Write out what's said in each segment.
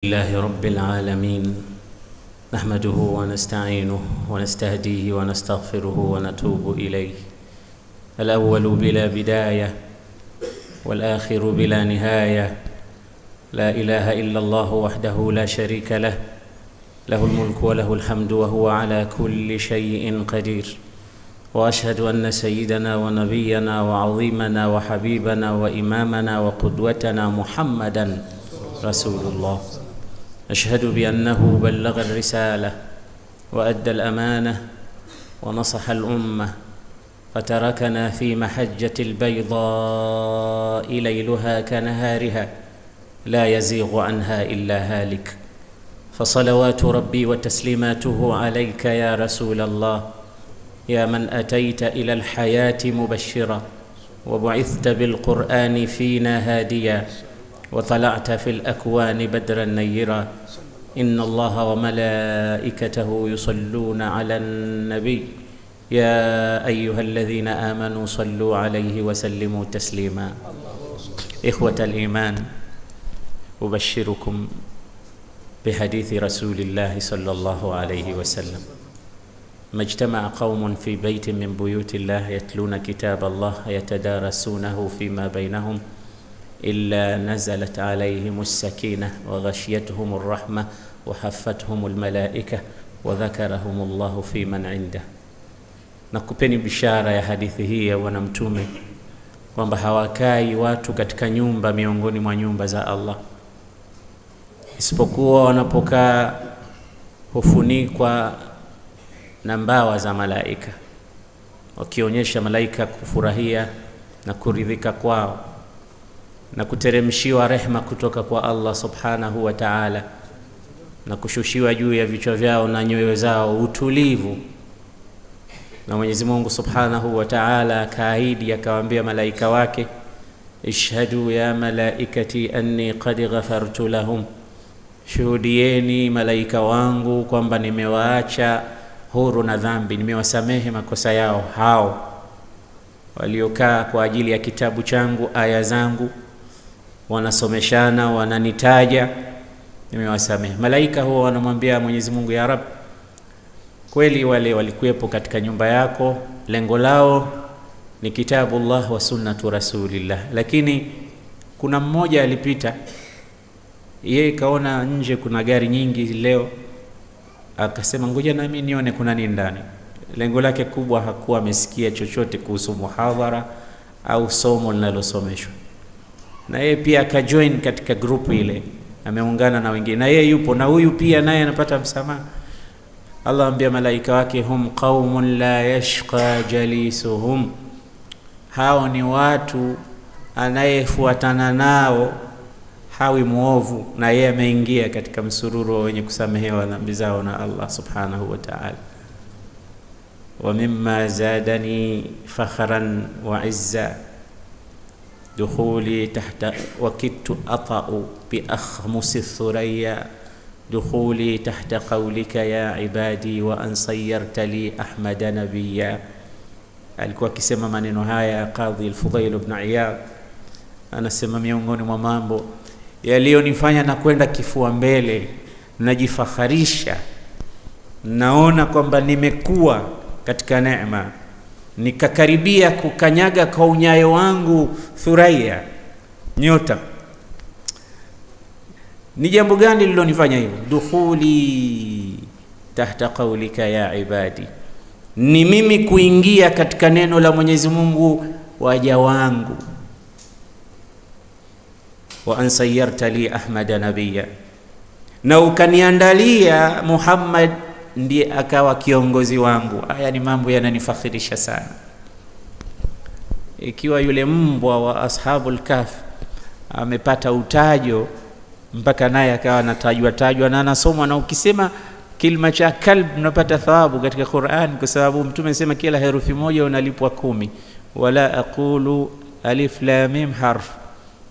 لله رب العالمين نحمده ونستعينه ونستهديه ونستغفره ونتوب إليه الأول بلا بداية والآخر بلا نهاية لا إله إلا الله وحده لا شريك له له الملك وله الحمد وهو على كل شيء قدير وأشهد أن سيدنا ونبينا وعظيمنا وحبيبنا وإمامنا وقدوتنا محمدا رسول الله أشهد بأنه بلغ الرسالة وأدى الأمانة ونصح الأمة فتركنا في محجة البيضاء ليلها كنهارها لا يزيغ عنها إلا هالك فصلوات ربي وتسليماته عليك يا رسول الله يا من أتيت إلى الحياة مبشرا وبعثت بالقرآن فينا هاديا وطلعت في الأكوان بدرا نيرا إن الله وملائكته يصلون على النبي يا أيها الذين آمنوا صلوا عليه وسلموا تسليما إخوة الإيمان أبشركم بحديث رسول الله صلى الله عليه وسلم ما اجتمع قوم في بيت من بيوت الله يتلون كتاب الله يتدارسونه فيما بينهم إلا نزلت عليهم السكينة وغشيتهم الرحمة وحفتهم الملائكة وذكرهم الله في من عنده. Nakupeni bishara ya hadithi hii ya Bwana Mtume kwamba hawakai watu katika nyumba miongoni mwa nyumba za Allah isipokuwa wanapokaa hufunikwa na mbawa za malaika, wakionyesha malaika kufurahia na kuridhika kwao na kuteremshiwa rehema kutoka kwa Allah subhanahu wa ta'ala na kushushiwa juu ya vichwa vyao na nyoyo zao utulivu. Na Mwenyezi Mungu subhanahu wa ta'ala akaahidi akawaambia malaika wake, ishhadu ya malaikati anni qad ghafartu lahum, shuhudieni malaika wangu kwamba nimewaacha huru na dhambi, nimewasamehe makosa yao hao waliokaa kwa ajili ya kitabu changu, aya zangu, wanasomeshana, wananitaja, nimewasamehe. Malaika huwa wanamwambia Mwenyezi Mungu, ya Rabb, kweli wale walikuwepo katika nyumba yako, lengo lao ni kitabullah wa sunnatu rasulillah, lakini kuna mmoja alipita, yeye kaona nje kuna gari nyingi leo, akasema ngoja na mimi nione kuna nini ndani. Lengo lake kubwa hakuwa amesikia chochote kuhusu muhadhara au somo linalosomeshwa, na yeye pia akajoin katika group ile, ameungana na wengine, na yeye yupo na huyu pia naye anapata msamaha. Allah ambia malaika wake, hum qaumun la yashqa jalisuhum, hao ni watu anayefuatana nao hawi muovu, na yeye ameingia katika msururu wenye kusamehewa dhambi zao na Allah subhanahu wa ta'ala. Wa mimma zadani fakhran wa izza دخولي تحت وكدت أطأ بأخمس الثريا دخولي تحت قولك يا عبادي وأن صيرت لي أحمد نبيا. alikuwa akisema maneno haya Qadhi al-Fudayl ibn Iyad, anasema miongoni mwa mambo yaliyonifanya na kwenda kifua mbele, najifakharisha, naona kwamba nimekuwa katika neema, nikakaribia kukanyaga kwa unyayo wangu Thuraya, nyota. Ni jambo gani lilonifanya hivyo? Dukhuli tahta qawlika ya ibadi, ni mimi kuingia katika neno la Mwenyezi Mungu, waja wangu. Wa ansayarta li ahmada nabiyya, na ukaniandalia Muhammad ndiye akawa kiongozi wangu. Haya ni mambo yananifakhirisha sana. Ikiwa yule mbwa wa ashabul kahf amepata utajo mpaka naye akawa anatajwa na anasomwa, na ukisema kilima cha kalb unapata thawabu katika Qur'an, kwa sababu Mtume anasema kila herufi moja unalipwa 10. Wala aqulu alif lam mim harf,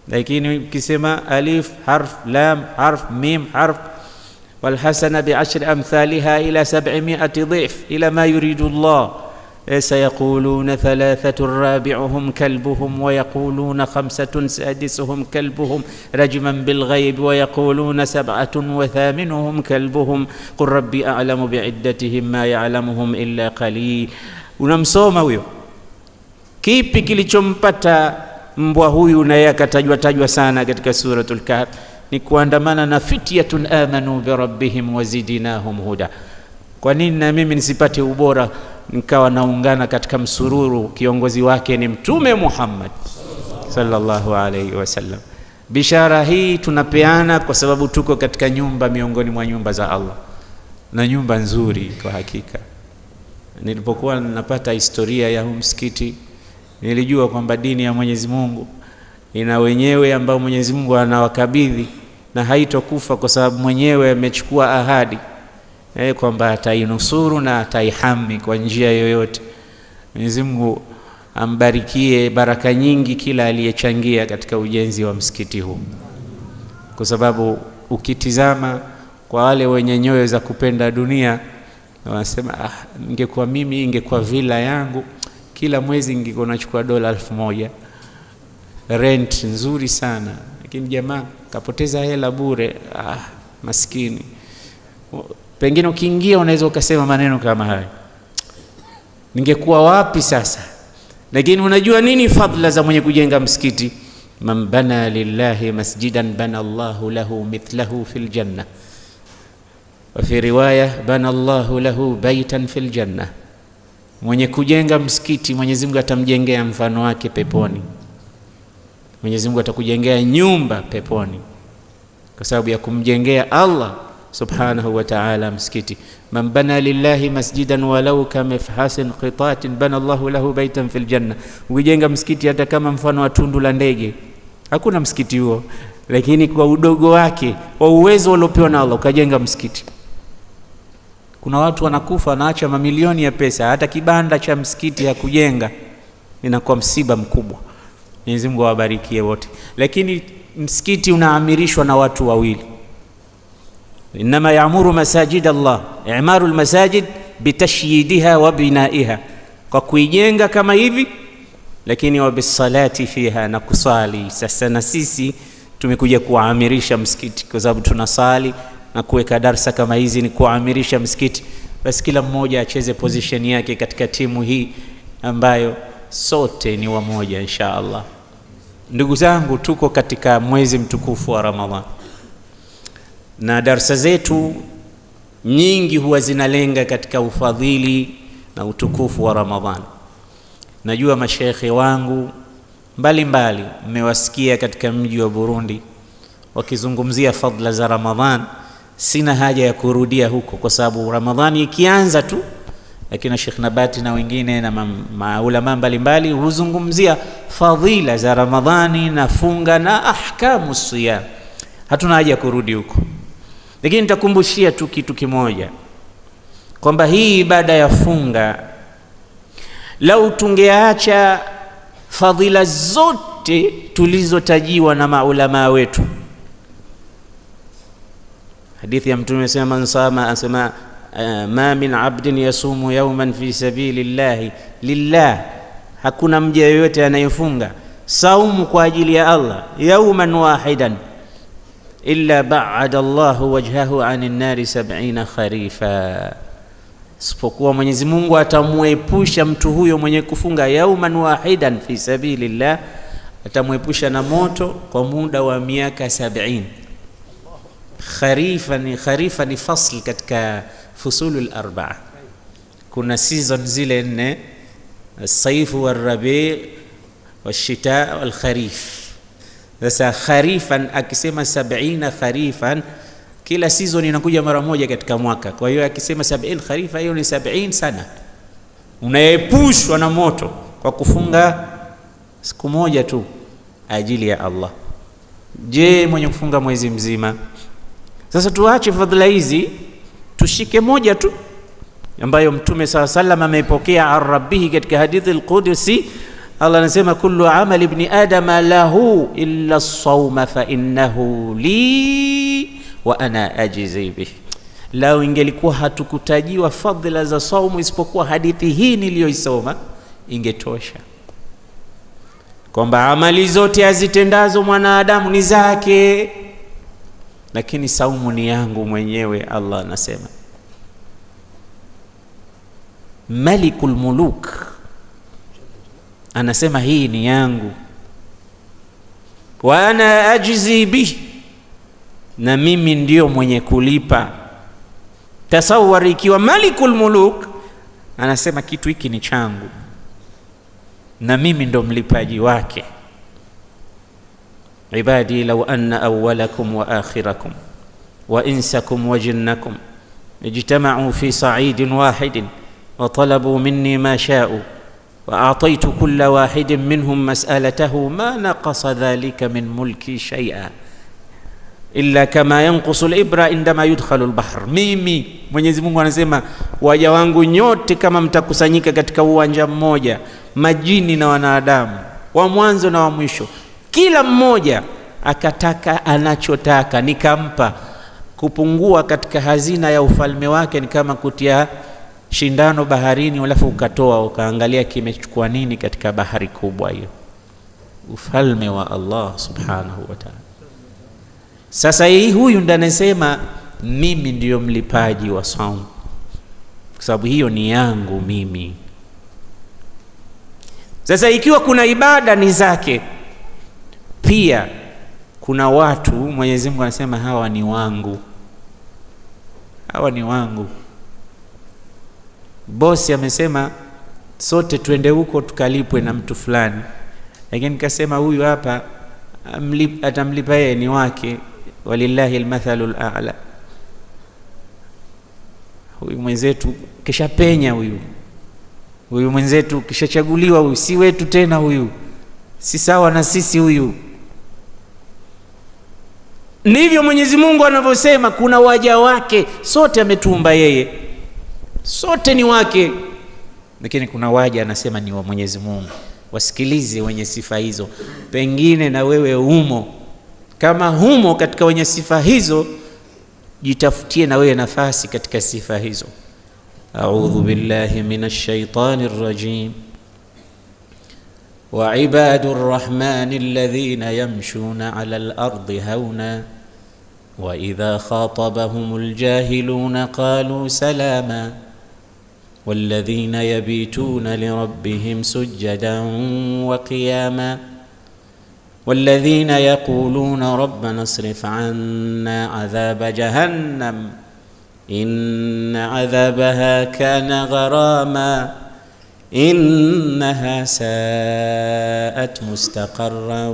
lakini ukisema alif harf, lam harf, mim harf, والحسنة بعشر أمثالها إلى 700 ضعف إلى ما يريد الله. sayaquluna thalathatun rabi'uhum kalbuhum wa yaquluna khamsatun sadisuhum kalbuhum rajman bilghayb wa yaquluna sab'atun wa thaminuhum kalbuhum qul rabbi a'lamu bi'iddatihim ma ya'lamuhum illa qalil. Unamsoma huyo, kipi kilichompata mbwa huyu na yakatajwa sana katika suratul Kahf? Ni kuandamana na fityatun amanu bi rabbihim wazidnahum huda. Kwa nini na mimi nisipate ubora nikawa naungana katika msururu kiongozi wake ni Mtume Muhammad sallallahu alayhi wasallam? Bishara hii tunapeana kwa sababu tuko katika nyumba miongoni mwa nyumba za Allah, na nyumba nzuri kwa hakika. Nilipokuwa napata historia ya huu msikiti, nilijua kwamba dini ya Mwenyezi Mungu ina wenyewe ambao Mwenyezi Mungu anawakabidhi na haitokufa, kwa sababu mwenyewe amechukua ahadi kwamba atainusuru na ataihami kwa njia yoyote. Mwenyezi Mungu ambarikie baraka nyingi kila aliyechangia katika ujenzi wa msikiti huu, kwa sababu ukitizama kwa wale wenye nyoyo za kupenda dunia wanasema ingekuwa mimi, ingekuwa villa yangu kila mwezi ingekuwa nachukua $1000 rent nzuri sana, lakini jamaa kapoteza hela bure. Maskini. Pengine ukiingia unaweza ukasema maneno kama haya, ningekuwa wapi sasa? Lakini unajua nini fadhila za mwenye kujenga msikiti? Man bana lillahi masjidan bana Allahu lahu mithlahu fil janna, wa fi riwaya bana Allahu lahu baitan fil janna. Mwenye kujenga msikiti Mwenyezi Mungu atamjengea mfano wake peponi. Mwenyezi Mungu atakujengea nyumba peponi kwa sababu ya kumjengea Allah subhanahu wa ta'ala msikiti. Man bana lillahi masjidan walau kamifhasin qitatin bana Allahu lahu baitan fil janna. Ukijenga msikiti hata kama mfano wa tundu la ndege, hakuna msikiti huo, lakini kwa udogo wake, kwa uwezo uliopewa na Allah ukajenga msikiti. Kuna watu wanakufa wanaacha mamilioni ya pesa, hata kibanda cha msikiti ya kujenga inakuwa msiba mkubwa. Mwenyezi Mungu awabarikie wote. Lakini msikiti unaamirishwa na watu wawili. Inma ya'muru masajid Allah, i'maru almasajid bitashyidiha wa binaiha, kwa kuijenga kama hivi, lakini wa bisalati fiha, na kusali. Sasa na sisi tumekuja kuamirisha msikiti kwa sababu tunasali na kuweka darasa kama hizi ni kuamirisha msikiti. Basi kila mmoja acheze position yake katika timu hii ambayo sote ni wamoja insha Allah. Ndugu zangu, tuko katika mwezi mtukufu wa Ramadhan, na darasa zetu nyingi huwa zinalenga katika ufadhili na utukufu wa Ramadhan. Najua mashaikhi wangu mbalimbali mmewasikia katika mji wa Burundi wakizungumzia fadhila za Ramadhan. Sina haja ya kurudia huko kwa sababu Ramadhani ikianza tu, lakini Sheikh Nabati na wengine na maulama mbalimbali huzungumzia fadhila za Ramadhani na funga na ahkamu siyam. Hatuna haja kurudi huko, lakini nitakumbushia tu kitu kimoja, kwamba hii ibada ya funga, lau tungeacha fadhila zote tulizotajiwa na maulama wetu. Hadithi ya Mtume sema, man sama asema ma min abdin yasumu yawman fi sabilillahi lillah, hakuna mja yoyote anayefunga saumu kwa ajili ya Allah yawman wahidan illa ba'ada Allahu wajhahu 'anil nari 70 kharifa, isipokuwa Mwenyezi Mungu atamuepusha mtu huyo mwenye kufunga yawman wahidan fi sabilillah, atamuepusha na moto kwa muda wa miaka 70. Kharifa ni fasl katika fusulul arba'a. Kuna season zile 4, as-sayf wal-rabi' wash-shita' wal-kharif. Sasa kharifan akisema 70 kharifan, kila season inakuja mara moja katika mwaka. Kwa hiyo akisema 70 kharifa, hiyo ni 70 sana. Unaepushwa na moto kwa kufunga siku moja tu ajili ya Allah. Je, mwenye kufunga mwezi mzima? Sasa tuache fadhila hizi, tushike moja tu ambayo Mtume SAW ameipokea ar-Rabbihi katika hadithi al-Qudsi. Allah anasema, kullu amali ibn adama lahu illa as-sawma fa innahu li wa ana ajzi bihi. lao ingelikuwa hatukutajiwa fadhila za saumu isipokuwa hadithi hii niliyoisoma, ingetosha kwamba amali zote azitendazo mwanadamu ni zake, lakini saumu ni yangu mwenyewe. Allah anasema Malikul Muluk anasema hii ni yangu, wa ana ajzi bihi, na mimi ndio mwenye kulipa. Tasawwari, ikiwa Malikul Muluk anasema kitu hiki ni changu na mimi ndo mlipaji wake. Ibadi law anna awwalakum wa akhirakum wa insakum wa jinnakum ijtama'u fi sa'idin wahidin wa talabu minni ma sha'u wa a'taytu kulla wahidin minhum mas'alatahu ma naqasa dhalika min mulki shay'a illa kama yanqusu al-ibra indama yudkhalu al-bahr. Mimi Mwenyezi Mungu anasema waja wangu nyote kama mtakusanyika katika uwanja mmoja, majini na wanadamu, wa mwanzo na wa mwisho, kila mmoja akataka anachotaka nikampa, kupungua katika hazina ya ufalme wake ni kama kutia shindano baharini alafu ukatoa ukaangalia kimechukua nini katika bahari kubwa hiyo. Ufalme wa Allah subhanahu wa ta'ala. Sasa hii huyu ndo anasema mimi ndiyo mlipaji wa saumu, kwa sababu hiyo ni yangu mimi. Sasa ikiwa kuna ibada ni zake, pia kuna watu Mwenyezi Mungu anasema hawa ni wangu, hawa ni wangu. Bosi amesema sote twende huko tukalipwe na mtu fulani, lakini kasema huyu hapa atamlipa yeye, ni wake, walillahi almathalul a'la. Huyu mwenzetu kisha penya, huyu mwenzetu kishachaguliwa, huyu si wetu tena, huyu si sawa na sisi huyu. Ndivyo Mwenyezi Mungu anavyosema kuna waja wake, sote ametuumba yeye, sote ni wake, lakini kuna waja anasema ni wa Mwenyezi Mungu. Wasikilize wenye sifa hizo, pengine na wewe humo. Kama humo katika wenye sifa hizo, jitafutie na wewe nafasi katika sifa hizo. A'udhu billahi minash shaitanir rajim. Wa ibadur rahmanil ladhina yamshuna 'alal ardi hauna wa idha khatabahumul jahiluna qalu salama والذين يبيتون لربهم سجدا وقياما والذين يقولون ربنا اصرف عنا عذاب جهنم إن عذابها كان غراما إنها ساءت مستقرا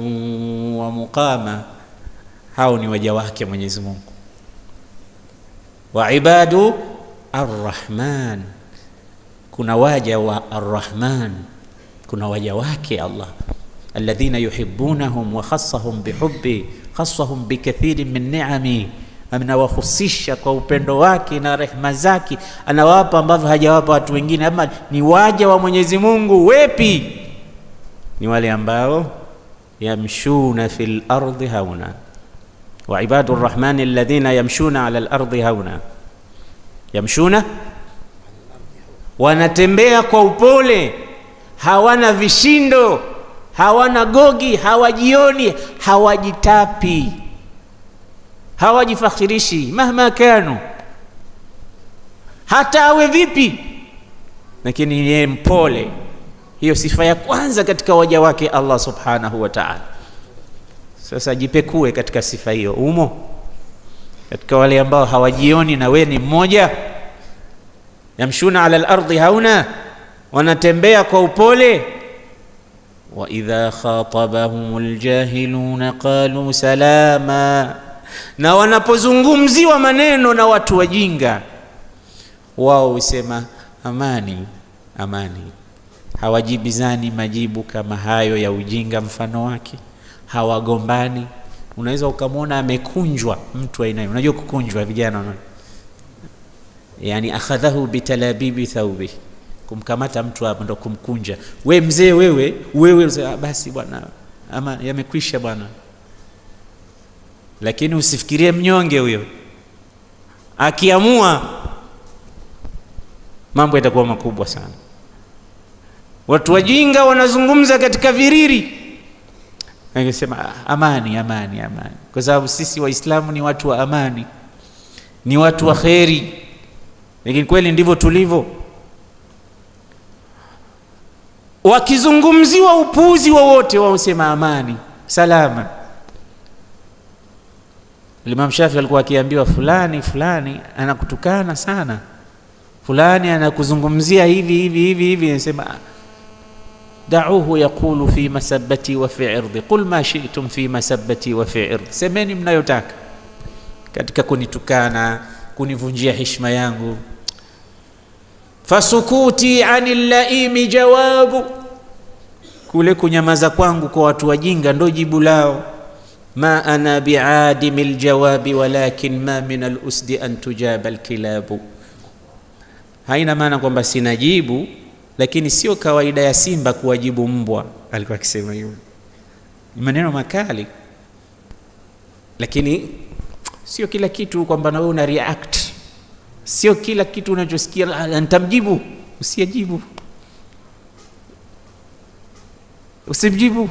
ومقاما. هاوني وجواك Mwenyezi Mungu. وعباد الرحمن, kuna waja wa Ar-Rahman, kuna waja wake Allah, alladhina yuhibbunahum wa khassahum bihubbi, khassahum bikathirin min ni'ami, amenawahusisha kwa upendo wake na rehema zake, anawapa ambavyo hajawapa watu wengine. Ama ni waja wa Mwenyezi Mungu wepi? Ni wale ambao yamshuna fil ardi hauna. Wa ibadur rahmani alladhina yamshuna ala al-ardi hauna, yamshuna, wanatembea kwa upole, hawana vishindo, hawana gogi, hawajioni, hawajitapi, hawajifakhirishi mahma kanu, hata awe vipi, lakini yeye mpole. Hiyo sifa ya kwanza katika waja wake Allah subhanahu wa ta'ala. Sasa jipekue katika sifa hiyo, umo katika wale ambao hawajioni na we ni mmoja? Yamshuna ala al-ardi hauna, wanatembea kwa upole. Wa idha khatabahumul jahiluna qalu salama, na wanapozungumziwa maneno na watu wajinga, wao husema amani, amani. Hawajibizani majibu kama hayo ya ujinga mfano wake, hawagombani. Unaweza ukamwona amekunjwa mtu aina hiyo. Unajua kukunjwa vijana wanaona, yani akhadhahu bitalabibi thawbi, kumkamata mtu hapo ndo kumkunja. We mzee, wewe basi bwana, ama yamekwisha bwana. Lakini usifikirie mnyonge huyo, akiamua mambo yatakuwa makubwa sana. Watu wajinga wanazungumza katika viriri, angesema amani amani amani, kwa sababu sisi Waislamu ni watu wa amani, ni watu wa kheri. Lakini kweli ndivyo tulivyo. Wakizungumziwa upuzi wowote wao sema amani, salama. Imam Shafi alikuwa akiambiwa fulani fulani anakutukana sana, fulani anakuzungumzia hivi, anasema da'uhu yaqulu fi masabbati wa fi irdi, qul ma shi'tum fi masabbati wa fi irdi, semeni mnayotaka katika kunitukana, kunivunjia heshima yangu. Fasukuti anil laimi jawabu, kule kunyamaza kwangu kwa watu wajinga ndo jibu lao. Ma ana bi'adimil jawabi walakin ma min al-usdi an tujaba al-kilabu. Haina maana kwamba sina jibu, lakini sio kawaida ya simba kuwajibu mbwa. Alikuwa akisema hivyo, maneno makali, lakini sio kila kitu kwamba na wewe una react. Sio kila kitu unachosikia nitamjibu. Usijibu, usimjibu.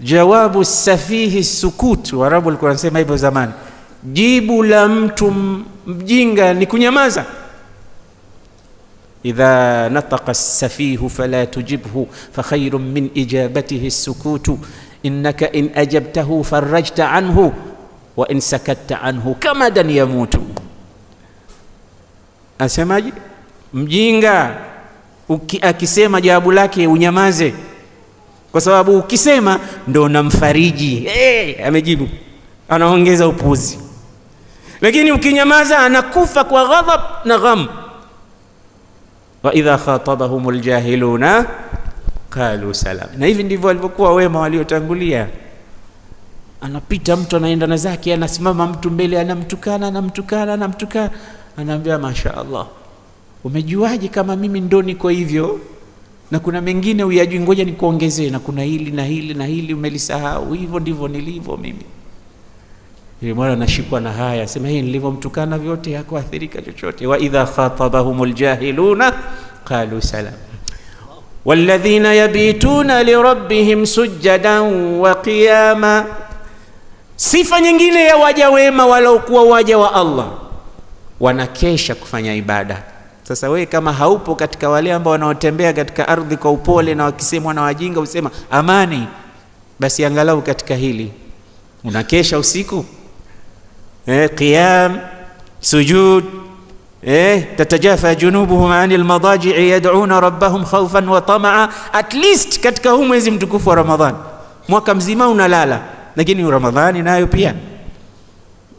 Jawabu safihi sukut, Waarabu walikuwa wanasema hivyo zamani. Jibu la mtu mjinga ni kunyamaza. Idha nataqa as-safihu fala tujibhu fa khayrun min ijabatihi as-sukutu, innaka in ajabtahu farajta anhu wa in sakatta anhu kamadan yamutu. Asemaje? Mjinga akisema jawabu lake unyamaze, kwa sababu ukisema ndo unamfariji, amejibu, anaongeza upuzi. Lakini ukinyamaza anakufa kwa ghadhab na gham. Wa idha khatabahumul jahiluna qalu salam. Na hivi ndivyo walivyokuwa wema waliotangulia. Anapita mtu anaenda na zake, anasimama mtu mbele, anamtukana, anaambia masha Allah, umejuaje kama mimi ndo niko hivyo? Na kuna mengine uyajui, ngoja nikuongezee, na kuna hili na hili na hili umelisahau, hivyo ndivyo nilivyo mimi. Yule bwana anashikwa na haya, sema hii nilivyomtukana vyote hakuathirika chochote. Wa idha khatabahumul jahiluna qalu salam. Walladhina yabituna lirabbihim sujadan wa qiyama. Sifa nyingine ya waja wema waliokuwa waja wa Allah, wanakesha kufanya ibada. Sasa wewe kama haupo katika wale ambao wanaotembea katika ardhi kwa upole, na wakisemwa na wajinga usema amani, basi angalau katika hili unakesha usiku. Qiyam, sujud, tatajafa junubuhum anil madaji'i yad'una rabbahum khawfan wa tama'a. At least katika huu mwezi mtukufu wa Ramadhan, mwaka mzima unalala, lakini Ramadhani nayo pia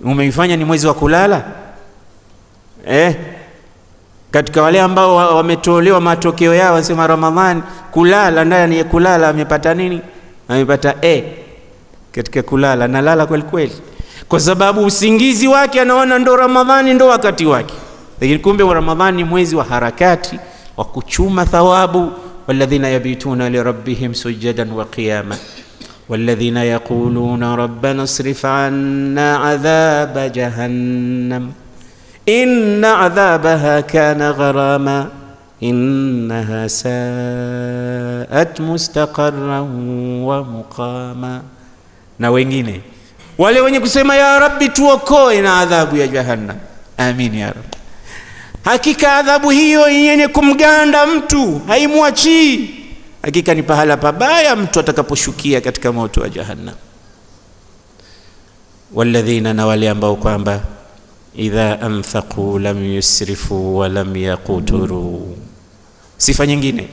umeifanya ni mwezi wa kulala. Katika wale ambao wametolewa matokeo yao wasema Ramadhani kulala, ndani ya kulala amepata nini? Amepata katika kulala, nalala kweli kweli, kwa sababu usingizi wake anaona ndo Ramadhani ndo wakati wake. Lakini kumbe wa Ramadhani ni mwezi wa harakati, wa kuchuma thawabu. Walladhina yabituna li rabbihim sujadan wa qiyama walladhina yaquluna rabbana isrif 'anna 'adhaba jahannam inna 'adhabaha kana gharama innaha sa'at mustaqarran wa muqama. Na wengine wale wenye kusema ya Rabbi tuokoe na adhabu ya jahannam. Amin ya Rabbi. Hakika adhabu hiyo yenye kumganda mtu haimwachi. Hakika ni pahala pabaya mtu atakaposhukia katika moto wa jahannam. Walladhina, na wale ambao kwamba idha anfaqu lam yusrifu wa lam yaqturu. Sifa nyingine,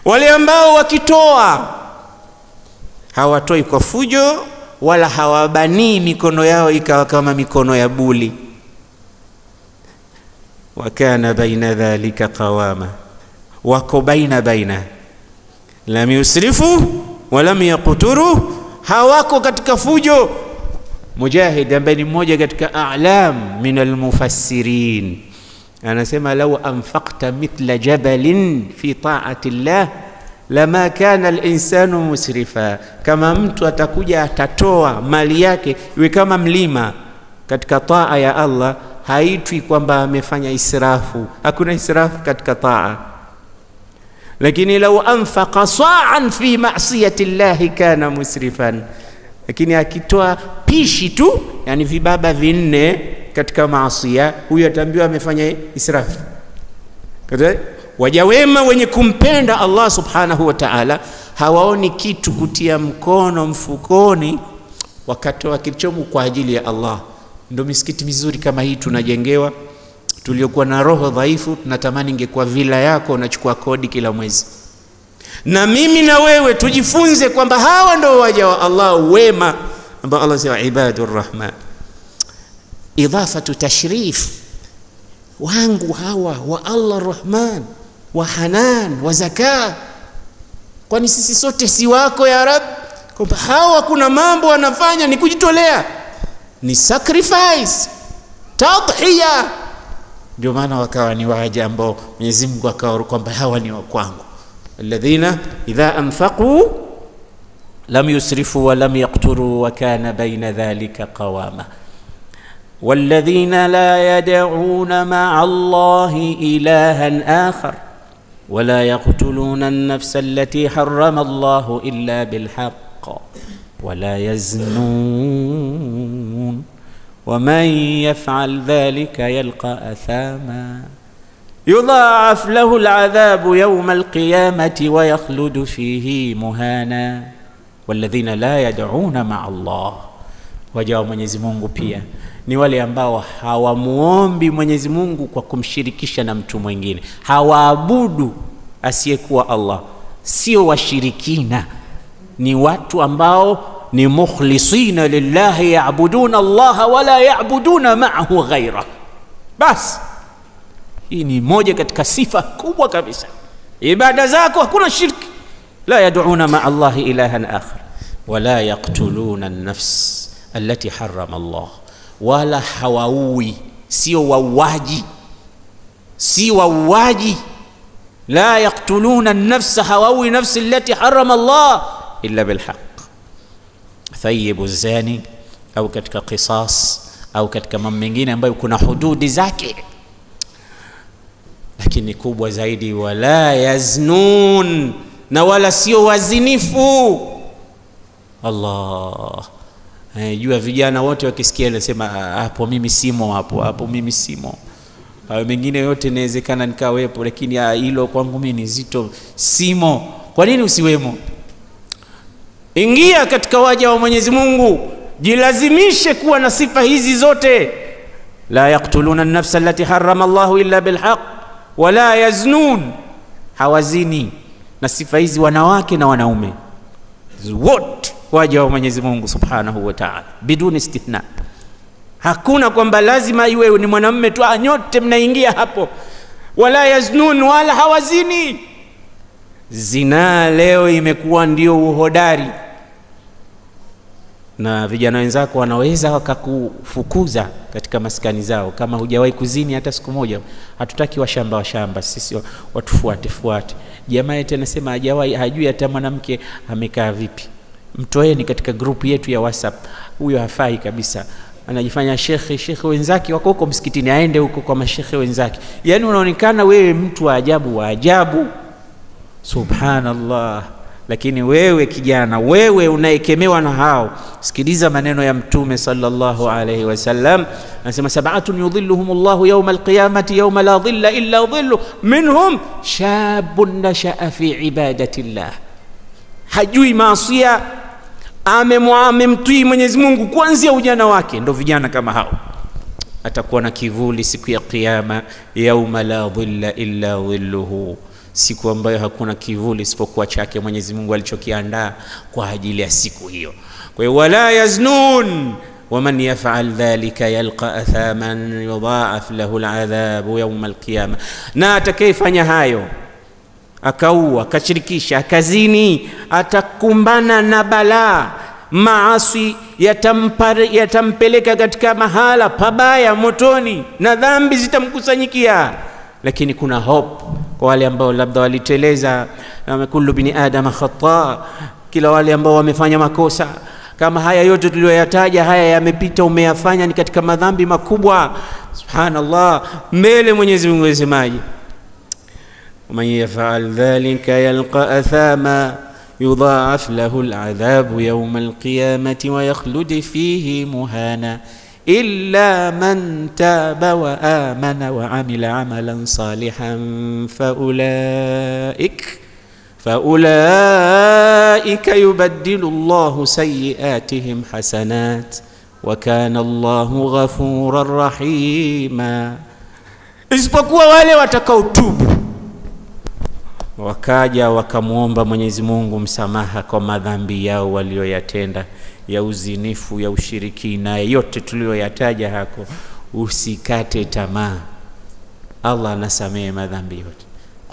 wale ambao wakitoa hawatoi kwa fujo, wala hawabanii mikono yao ikawa kama mikono ya buli. Wakana baina dhalika qawama, wako baina lam yusrifu wa lam yaqturu, hawako katika fujo. Mujahid ambaye ni mmoja katika a'lam min almufassirin anasema law anfaqta mithla jabalin fi ta'ati Allah lama kana al-insanu musrifa. Kama mtu atakuja atatoa mali yake iwe kama mlima, katika taa ya Allah haitwi kwamba amefanya israfu. Hakuna israfu katika taa. Lakini lau anfaqa sa'an fi ma'siyati Allah kana musrifan. Lakini akitoa pishi tu, yani vibaba 4 katika maasiya, huyo ataambiwa amefanya israfu. Waja wema wenye kumpenda Allah subhanahu wa ta'ala hawaoni kitu kutia mkono mfukoni wakatoa kilichomu kwa ajili ya Allah. Ndio misikiti mizuri kama hii tunajengewa. Tuliokuwa na roho dhaifu tunatamani ingekuwa vila yako unachukua kodi kila mwezi. Na mimi na wewe tujifunze kwamba hawa ndio waja wa Allah wema ambao Allah sema ibadur rahman. Idhafatu tashrif, wangu hawa wa Allah Rahman wa Hanan wa Zaka. Kwani sisi sote si wako ya Rab? Kwamba hawa kuna mambo wanafanya ni kujitolea, ni sacrifice, tadhiya. Ndio maana wakawa ni waja ambao Mwenyezi Mungu akawa kwamba hawa ni wa kwangu. Alladhina idha anfaqu lam yusrifu wa lam yaqturu wa kana baina dhalika qawama. والذين لا يدعون مع الله إلها آخر ولا يقتلون النفس التي حرم الله إلا بالحق ولا يزنون ومن يفعل ذلك يلقى أثاما يضاعف له العذاب يوم القيامة ويخلد فيه مهانا. والذين لا يدعون مع الله, wajao Mwenyezi Mungu pia ni wale ambao hawamuombi Mwenyezi Mungu kwa kumshirikisha na mtu mwingine. Hawaabudu asiyekuwa Allah, sio washirikina. Ni watu ambao ni mukhlisina lillahi, yaabuduna Allah wala yaabuduna ma'ahu ghaira. Bas, hii ni moja katika sifa kubwa kabisa. Ibada zako hakuna shirki. La yad'una ma'a Allah ilahan akhar wala yaqtuluna an-nafs allati harrama Allah, wala hawaui, sio wauaji, si wauaji. La yaqtuluna an-nafs, hawaui nafsi allati harrama Allah illa bilhaq. Thayyibu zani au katika qisas au katika mambo mengine ambayo kuna hududi zake. Lakini kubwa zaidi, wala yaznun, na wala sio wazinifu. Allah, jua vijana wote wakisikia ile sema hapo mimi simo, hapo mimi simo. Mengine yote inawezekana nikawepo, lakini hilo kwangu mimi ni zito, simo. Kwa nini usiwemo? Ingia katika waja wa Mwenyezi Mungu, jilazimishe kuwa na sifa hizi zote. La yaqtuluna an-nafsa allati harrama Allahu illa bilhaq wala yaznun, hawazini. Na sifa hizi wanawake na wanaume wote waja wa Mwenyezi Mungu subhanahu wa ta'ala biduni istithna. Hakuna kwamba lazima iwe ni mwanamume tu, nyote mnaingia hapo. Wala yaznun, wala hawazini. Zina leo imekuwa ndio uhodari, na vijana wenzako wanaweza wakakufukuza katika maskani zao kama hujawahi kuzini hata siku moja. Hatutaki washamba, sisi watufuate. Jamaa yetu anasema hajawahi, hajui hata mwanamke amekaa vipi. Mtoeni katika grupu yetu ya WhatsApp, huyo hafai kabisa. Anajifanya shekhe wenzake wako huko msikitini, aende huko kwa mashekhe wenzake. Yani unaonekana wewe mtu wa ajabu. Subhanallah. Lakini wewe kijana, wewe unaekemewa na hao, sikiliza maneno ya Mtume sallallahu alayhi wasallam. Anasema sab'atun yudhilluhumullahu yawma alqiyamati yawma la dhilla illa dhillu, minhum shabun nasha'a fi ibadatillah, hajui maasiya, amemtii Mwenyezi Mungu kuanzia ujana wake. Ndio vijana kama hao atakuwa na kivuli siku ya kiyama, yawma la dhilla illa dhilluhu, siku ambayo hakuna kivuli isipokuwa chake Mwenyezi Mungu alichokiandaa kwa ajili ya siku hiyo. Kwa hiyo wala yaznun waman yaf'al dhalika yalqa athaman yudha'af lahu al'adhabu yawm al-qiyamah, na atakayefanya hayo, akaua, akashirikisha, akazini, atakumbana na balaa. Maasi yatampeleka katika mahala pabaya, motoni, na dhambi zitamkusanyikia. Lakini kuna hope kwa wale ambao labda waliteleza. Kullu bini adam khata, kila wale ambao wamefanya makosa, Kama haya yote tuliyoyataja haya yamepita, umeyafanya, ni katika madhambi makubwa, subhanallah, mbele Mwenyezi Mungu asemaje? ومن يفعل ذلك يلقى أثاما يضاعف له العذاب يوم القيامة ويخلد فيه مهانا إلا من تاب وآمن وعمل عملا صالحا فأولئك يبدل الله سيئاتهم حسنات وكان الله غفورا رحيما. isipokuwa wale watakaotubu wakaja wakamuomba Mwenyezi Mungu msamaha kwa madhambi yao walioyatenda ya uzinifu, ya ushirikina, yote tuliyoyataja hako, usikate tamaa. Allah anasamehe madhambi yote.